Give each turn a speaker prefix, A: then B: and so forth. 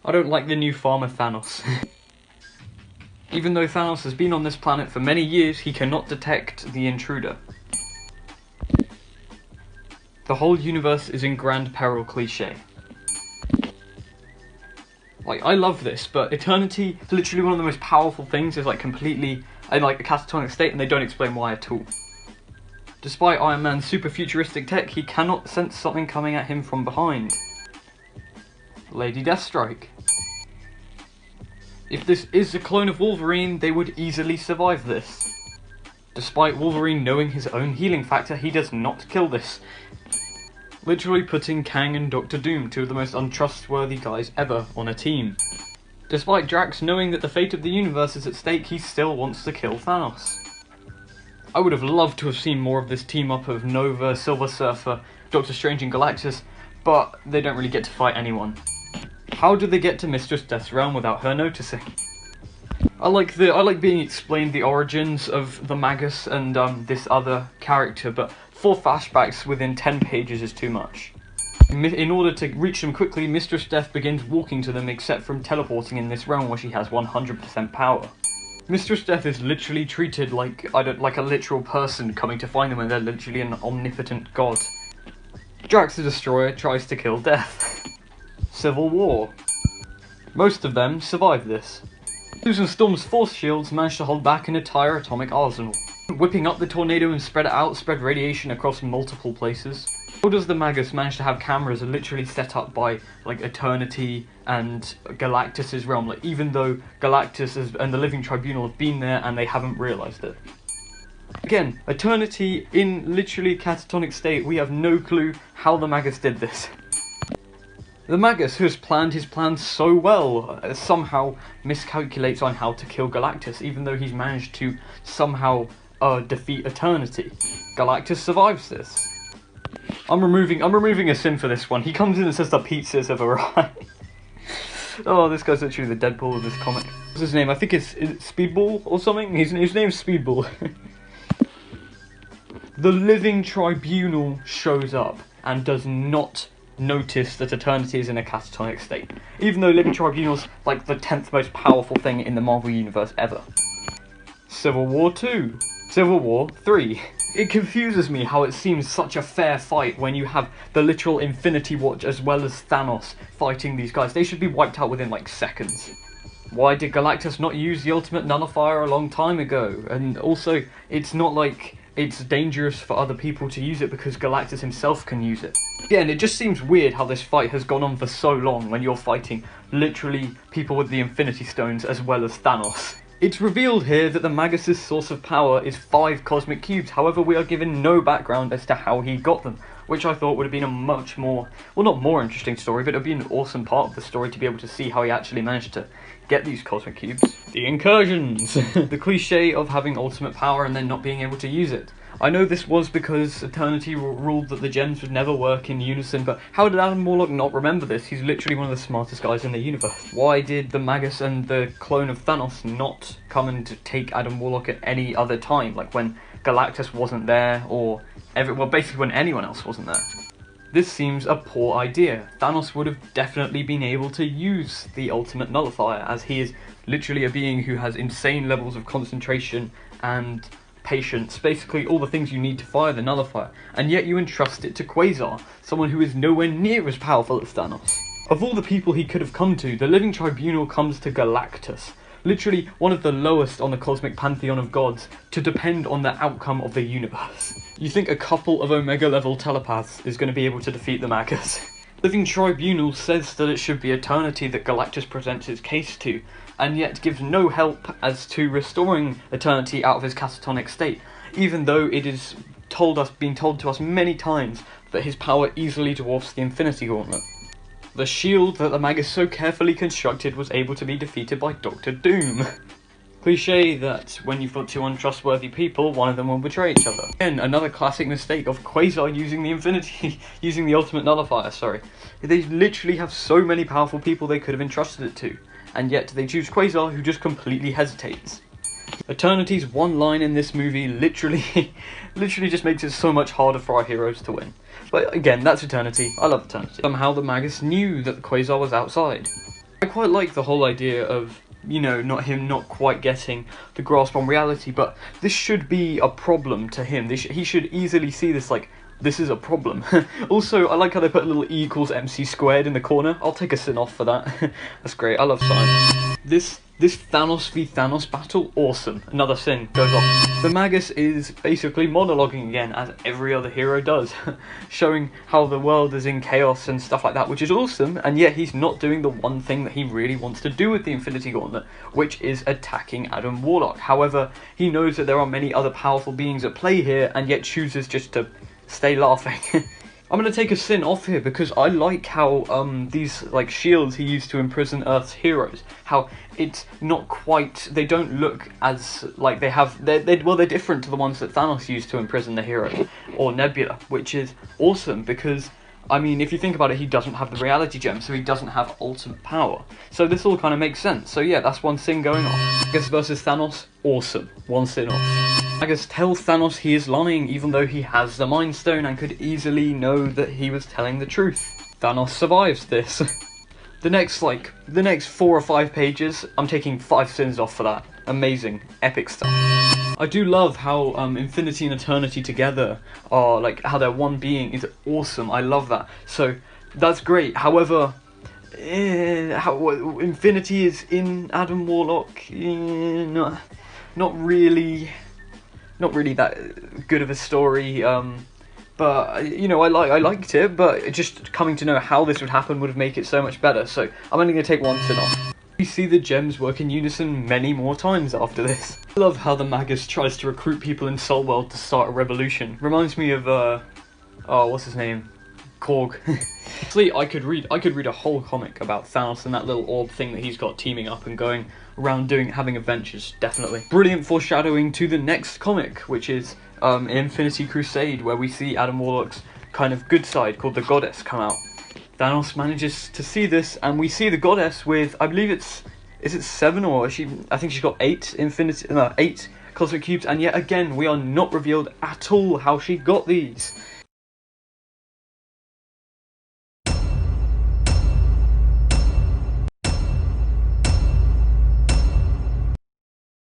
A: I don't like the new farmer Thanos. Even though Thanos has been on this planet for many years, he cannot detect the intruder. The whole universe is in grand peril cliché. Like, I love this, but Eternity is literally one of the most powerful things, is like completely in like a catatonic state, and they don't explain why at all. Despite Iron Man's super futuristic tech, he cannot sense something coming at him from behind. Lady Deathstrike. If this is a clone of Wolverine, they would easily survive this. Despite Wolverine knowing his own healing factor, he does not kill this. Literally putting Kang and Doctor Doom, two of the most untrustworthy guys ever, on a team. Despite Drax knowing that the fate of the universe is at stake, he still wants to kill Thanos. I would have loved to have seen more of this team up of Nova, Silver Surfer, Doctor Strange and Galactus, but they don't really get to fight anyone. How do they get to Mistress Death's realm without her noticing? I like being explained the origins of the Magus and this other character, but 4 flashbacks within 10 pages is too much. In order to reach them quickly, Mistress Death begins walking to them, except from teleporting in this realm where she has 100% power. Mistress Death is literally treated like a literal person coming to find them when they're literally an omnipotent god. Drax the Destroyer tries to kill Death. Civil War. Most of them survive this. Susan Storm's force shields manage to hold back an entire atomic arsenal. Whipping up the tornado and spread radiation across multiple places. How does the Magus manage to have cameras literally set up by like Eternity and Galactus' realm, like even though Galactus and the Living Tribunal have been there and they haven't realised it? Again, Eternity in literally catatonic state, we have no clue how the Magus did this. The Magus, who has planned his plans so well, somehow miscalculates on how to kill Galactus, even though he's managed to somehow defeat Eternity. Galactus survives this. I'm removing a sim for this one. He comes in and says the pizzas have arrived. Oh, this guy's literally the Deadpool of this comic. What's his name? I think it's Speedball or something? His name's Speedball. The Living Tribunal shows up and does not notice that Eternity is in a catatonic state, even though Living Tribunal's like the 10th most powerful thing in the Marvel Universe ever. Civil War 2. Civil War 3. It confuses me how it seems such a fair fight when you have the literal Infinity Watch as well as Thanos fighting these guys. They should be wiped out within like seconds. Why did Galactus not use the Ultimate Nullifier a long time ago? And also, it's not like it's dangerous for other people to use it because Galactus himself can use it. Again, it just seems weird how this fight has gone on for so long when you're fighting literally people with the Infinity Stones as well as Thanos. It's revealed here that the Magus' source of power is 5 cosmic cubes, however we are given no background as to how he got them, which I thought would have been a much more, well not more interesting story, but it would be an awesome part of the story to be able to see how he actually managed to get these cosmic cubes. The incursions! The cliche of having ultimate power and then not being able to use it. I know this was because Eternity ruled that the gems would never work in unison, but how did Adam Warlock not remember this? He's literally one of the smartest guys in the universe. Why did the Magus and the clone of Thanos not come and take Adam Warlock at any other time? Like when Galactus wasn't there, or well, basically when anyone else wasn't there. This seems a poor idea. Thanos would have definitely been able to use the Ultimate Nullifier, as he is literally a being who has insane levels of concentration and patience, basically all the things you need to fire the nullifier, and yet you entrust it to Quasar, someone who is nowhere near as powerful as Thanos. Of all the people he could have come to, the Living Tribunal comes to Galactus, literally one of the lowest on the cosmic pantheon of gods, to depend on the outcome of the universe. You think a couple of Omega level telepaths is going to be able to defeat the Magus? Living Tribunal says that it should be Eternity that Galactus presents his case to, and yet gives no help as to restoring Eternity out of his catatonic state, even though it is been told to us many times that his power easily dwarfs the Infinity Gauntlet. The shield that the Magus so carefully constructed was able to be defeated by Doctor Doom. Cliche that when you've got 2 untrustworthy people, one of them will betray each other. Again, another classic mistake of Quasar using the Ultimate Nullifier, sorry. They literally have so many powerful people they could have entrusted it to, and yet they choose Quasar, who just completely hesitates. Eternity's one line in this movie literally just makes it so much harder for our heroes to win. But again, that's Eternity. I love Eternity. Somehow the Magus knew that Quasar was outside. I quite like the whole idea of, you know, not quite getting the grasp on reality, but this should be a problem to him. He should easily see this, like, this is a problem. Also, I like how they put a little E equals MC squared in the corner. I'll take a sin off for that. That's great. I love science. This Thanos v Thanos battle, awesome. Another sin goes off. The Magus is basically monologuing again, as every other hero does, showing how the world is in chaos and stuff like that, which is awesome, and yet he's not doing the one thing that he really wants to do with the Infinity Gauntlet, which is attacking Adam Warlock. However, he knows that there are many other powerful beings at play here, and yet chooses just to stay laughing. I'm going to take a sin off here because I like how these like shields he used to imprison Earth's heroes, how it's not quite, they don't look as like they have, they're different to the ones that Thanos used to imprison the heroes, or Nebula, which is awesome because, I mean, if you think about it, he doesn't have the reality gem, so he doesn't have ultimate power. So this all kind of makes sense. So yeah, that's one sin going off. Magus versus Thanos, awesome. One sin off. Magus tells Thanos he is lying even though he has the Mind Stone and could easily know that he was telling the truth. Thanos survives this. The next 4 or 5 pages, I'm taking 5 sins off for that. Amazing, epic stuff. I do love how Infinity and Eternity together are, like, how they're one being is awesome. I love that. So, that's great. However, how Infinity is in Adam Warlock, not really that good of a story. But, you know, I liked it, but just coming to know how this would happen would have made it so much better. So, I'm only going to take 1 sin off. We see the gems work in unison many more times after this. I love how the Magus tries to recruit people in Soul World to start a revolution. Reminds me of, oh, what's his name? Korg. Actually, I could read a whole comic about Thanos and that little orb thing that he's got teaming up and going around having adventures, definitely. Brilliant foreshadowing to the next comic, which is Infinity Crusade, where we see Adam Warlock's kind of good side called the Goddess come out. Thanos manages to see this, and we see the Goddess with, I believe is it 7 or I think she's got 8 8 cosmic cubes, and yet again we are not revealed at all how she got these.